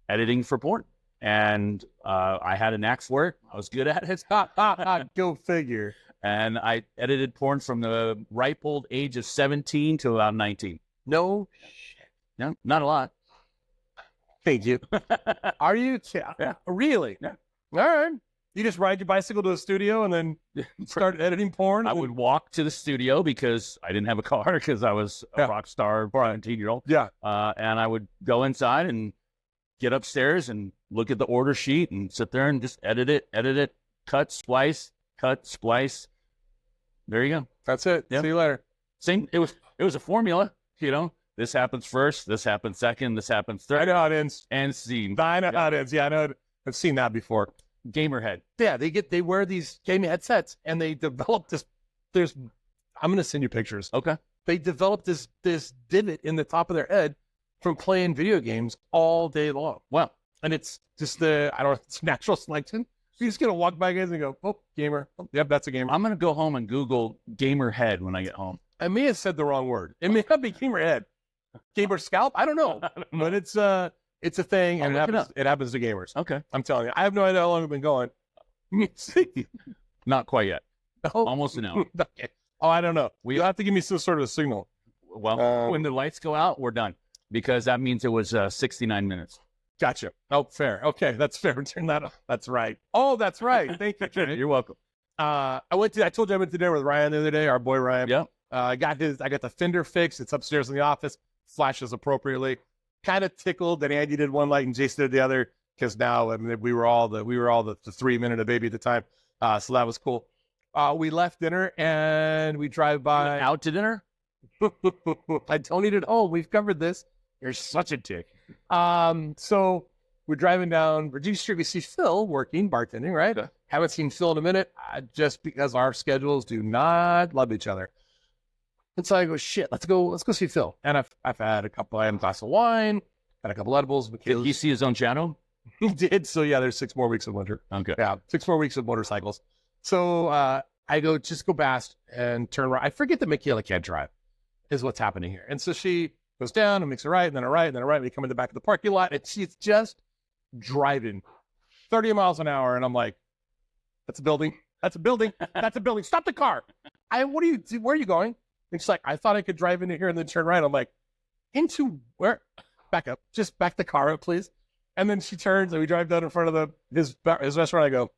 editing for porn, and I had a knack for it. I was good at it. Go figure. And I edited porn from the ripe old age of 17 to about 19. No shit. No, not a lot. Thank you. Are you? Yeah. Really? Yeah. All right. You just ride your bicycle to a studio and then start editing porn? I would walk to the studio because I didn't have a car because I was a rock star 17-year-old. Yeah. And I would go inside and get upstairs and look at the order sheet and sit there and just edit it, cut, splice. There you go. That's it. Yep. See you later. Same. It was a formula, you know. This happens first, this happens second, this happens third. I know how it ends. And scene. I know how it ends. Yeah, I know. I've seen that before. Gamer head. Yeah, they wear these gaming headsets and they develop this. I'm going to send you pictures. Okay. They developed this divot in the top of their head from playing video games all day long. Wow. And it's just it's natural selection. You're just going to walk by guys and go, oh, gamer. Oh, yep, that's a gamer. I'm going to go home and Google gamer head when I get home. I may have said the wrong word. It may not be gamer head. Gamer scalp? I don't know. But it's a thing, and it happens to gamers. Okay. I'm telling you. I have no idea how long I've been going. Not quite yet. Oh. Almost an hour. Okay. Oh, I don't know. You'll have to give me some sort of a signal. Well, when the lights go out, we're done. Because that means it was 69 minutes. Gotcha. Oh, fair. Okay, that's fair. Turn that off. That's right. Oh, that's right. Thank you, Trey. You're welcome. I told you I went to dinner with Ryan the other day, our boy Ryan. Yep. I got the fender fixed. It's upstairs in the office. Flashes appropriately. Kind of tickled that Andy did one light and Jason did the other, because now we were all the 3 minute a baby at the time. So that was cool. We left dinner and we drive by. Out to dinner? I don't eat at home. We've covered this. You're such a dick. So we're driving down Virginia Street. We see Phil working, bartending, right? Okay. Haven't seen Phil in a minute, just because our schedules do not love each other. And so I go, shit, let's go see Phil. And I've had I had a glass of wine, had a couple edibles. Did he see his own shadow? He did. So yeah, there's 6 more weeks of winter. Okay. Yeah, 6 more weeks of motorcycles. So I go, just go past and turn right. I forget that Michaela can't drive, is what's happening here. And so she goes down and makes a right, and then a right, and then a right. We come in the back of the parking lot, and she's just driving 30 miles an hour. And I'm like, that's a building. That's a building. That's a building. Stop the car. Where are you going? And she's like, I thought I could drive into here and then turn right. I'm like, into where? Back up. Just back the car up, please. And then she turns and we drive down in front of his restaurant. I go,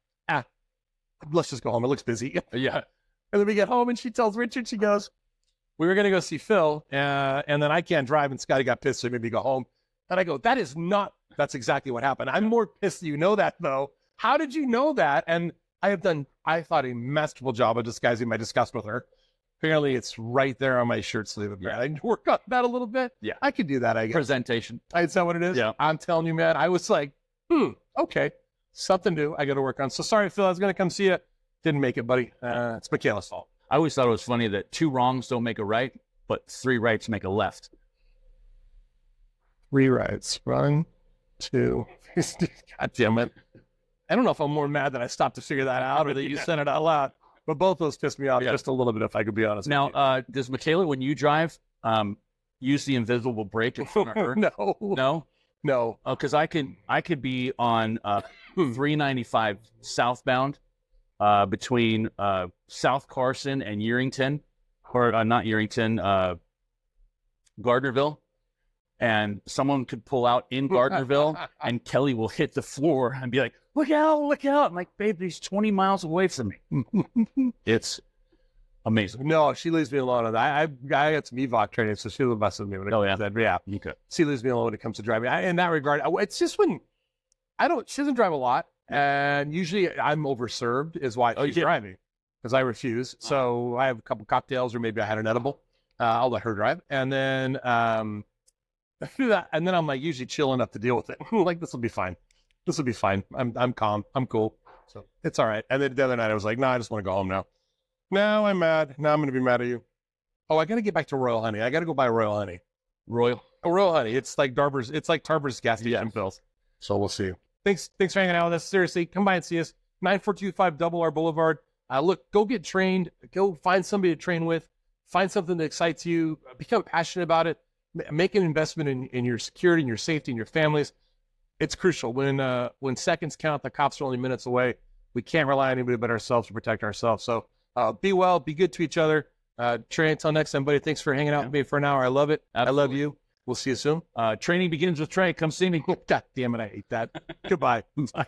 let's just go home. It looks busy. Yeah. And then we get home and she tells Richard, she goes, we were going to go see Phil. And then I can't drive and Scotty got pissed. So he made me go home. And I go, that's exactly what happened. I'm more pissed that you know that though. How did you know that? And I thought a masterful job of disguising my disgust with her. Apparently it's right there on my shirt sleeve. Yeah. I work on that a little bit. Yeah. I could do that, I guess. Presentation. Is that what it is? Yeah. I'm telling you, man, I was like, okay, something new I got to work on. So sorry, Phil, I was going to come see you. Didn't make it, buddy. It's Michaela's fault. I always thought it was funny that 2 wrongs don't make a right, but 3 rights make a left. 3 rights. 1, 2. God damn it. I don't know if I'm more mad that I stopped to figure that out or that you said it out loud. But both those pissed me off just a little bit, if I could be honest. Now, does Michaela, when you drive, use the invisible brake in front of her? No. No. Because I could be on 395 southbound between South Carson and Yerington, or not Yerington, Gardnerville. And someone could pull out in Gardnerville and Kelly will hit the floor and be like, look out, look out. I'm like, babe, he's 20 miles away from me. It's amazing. No, she leaves me alone. I got some EVOC training, so she'll mess with me when it comes to that. Yeah. Okay. She leaves me alone when it comes to driving. In that regard, it's just when she doesn't drive a lot. And usually I'm overserved is why she's driving, because I refuse. So I have a couple cocktails or maybe I had an edible. I'll let her drive. And then I do that, and then I'm like usually chill enough to deal with it. Like, this will be fine. This will be fine. I'm calm. I'm cool. So it's all right. And then the other night I was like, no, I just want to go home now. Now I'm mad. Now I'm going to be mad at you. Oh, I got to get back to Royal Honey. I got to go buy Royal Honey. Royal Honey. It's like Tarver's gas station pills. So we'll see. Thanks for hanging out with us. Seriously, come by and see us. 9425 Double R Boulevard. Look, go get trained. Go find somebody to train with. Find something that excites you. Become passionate about it. Make an investment in your security, and your safety, and your families. It's crucial. When seconds count, the cops are only minutes away. We can't rely on anybody but ourselves to protect ourselves. So be well, be good to each other. Trey, until next time, buddy, thanks for hanging out with me for an hour. I love it. Absolutely. I love you. We'll see you soon. Training begins with Trey. Come see me. God damn it, I hate that. Goodbye. Bye.